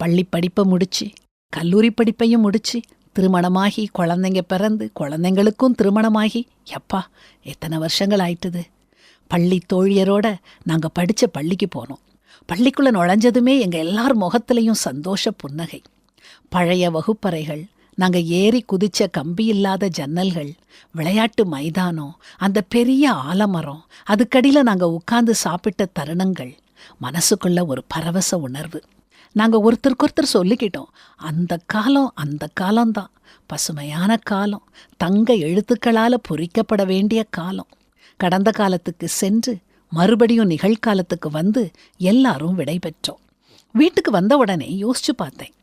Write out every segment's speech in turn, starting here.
பள்ளி படிப்பை முடிச்சு, கல்லூரி படிப்பையும் முடிச்சு, திருமணமாகி குழந்தைங்க பிறந்து குழந்தைங்களுக்கும் திருமணமாகி எப்பா எத்தனை வருஷங்கள் ஆயிட்டுது. பள்ளி தோழியரோட நாங்கள் படித்த பள்ளிக்கு போனோம். பள்ளிக்குள்ளே நுழைஞ்சதுமே எங்கள் எல்லார் முகத்துலேயும் சந்தோஷ புன்னகை. பழைய வகுப்பறைகள், நாங்கள் ஏறி குதிச்ச கம்பி இல்லாத ஜன்னல்கள், விளையாட்டு மைதானம், அந்த பெரிய ஆலமரம், அதுக்கடியில் நாங்கள் உட்கார்ந்து சாப்பிட்ட தருணங்கள், மனசுக்குள்ள ஒரு பரவச உணர்வு. நாங்கள் ஒருத்தருக்கொருத்தர் சொல்லிக்கிட்டோம், அந்த காலம்தான் பசுமையான காலம், தங்க எழுத்துக்களால் பொறிக்கப்பட வேண்டிய காலம். கடந்த காலத்துக்கு சென்று மறுபடியும் நிகழ்காலத்துக்கு வந்து எல்லாரும் விடை பெற்றோம். வீட்டுக்கு வந்த உடனே யோசிச்சு பார்த்தேன்,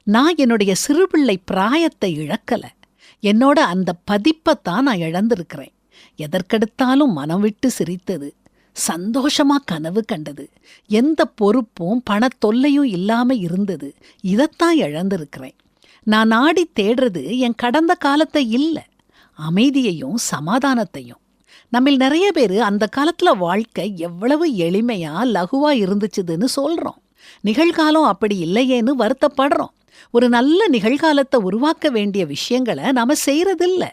நான் என்னுடைய சிறுபிள்ளை பிராயத்தை இழக்கலை, என்னோட அந்த பதிப்பைத்தான் நான் இழந்திருக்கிறேன். எதற்கெடுத்தாலும் மனம் விட்டு சிரித்தது, சந்தோஷமா கனவு கண்டது, எந்த பொறுப்பும் பணத்தொல்லையும் இல்லாமல் இருந்தது, இதைத்தான் இழந்திருக்கிறேன். நான் நாடி தேடுறது என் கடந்த காலத்தை இல்லை, அமைதியையும் சமாதானத்தையும். நம்மில் நிறைய பேர் அந்த காலத்தில் வாழ்க்கை எவ்வளவு எளிமையா லகுவா இருந்துச்சுதுன்னு சொல்கிறோம். நிகழ்காலம் அப்படி இல்லையேன்னு வருத்தப்படுறோம். ஒரு நல்ல நிகழ்காலத்தை உருவாக்க வேண்டிய விஷயங்களை நாம் செய்கிறதில்ல.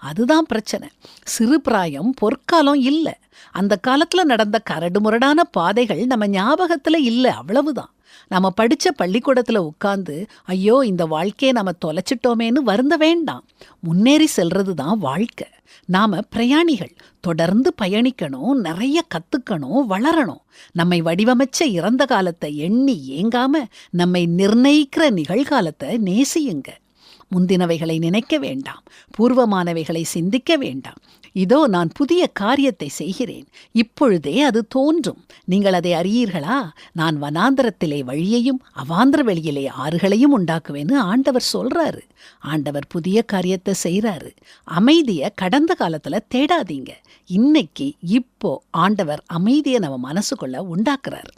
அதுதான் பிரச்சனை. சிறு பிராயம் பொற்காலம் இல்லை. அந்த காலத்தில் நடந்த கரடுமுரடான பாதைகள் நம்ம ஞாபகத்தில் இல்லை, அவ்வளவுதான். நம்ம படித்த பள்ளிக்கூடத்தில் உட்கார்ந்து ஐயோ இந்த வாழ்க்கையை நம்ம தொலைச்சிட்டோமேன்னு வருந்த வேண்டாம். முன்னேறி செல்றது தான் வாழ்க்கை. நாம் பிரயாணிகள், தொடர்ந்து பயணிக்கணும், நிறைய கற்றுக்கணும், வளரணும். நம்மை வடிவமைச்ச இறந்த காலத்தை எண்ணி ஏங்காம நம்மை நிர்ணயிக்கிற நிகழ்காலத்தை நேசியுங்க. முந்தினவைகளை நினைக்க வேண்டாம், பூர்வமானவைகளை சிந்திக்க வேண்டாம். இதோ நான் புதிய காரியத்தை செய்கிறேன், இப்பொழுதே அது தோன்றும், நீங்கள் அதை அறியீர்களா? நான் வனாந்தரத்திலே வழியையும் அவாந்திர வெளியிலே ஆறுகளையும் உண்டாக்குவேன்னு ஆண்டவர் சொல்றாரு. ஆண்டவர் புதிய காரியத்தை செய்கிறாரு. அமைதியை கடந்த காலத்தில் தேடாதீங்க. இன்னைக்கு இப்போ ஆண்டவர் அமைதியை நம்ம மனசுக்குள்ள உண்டாக்குறாரு.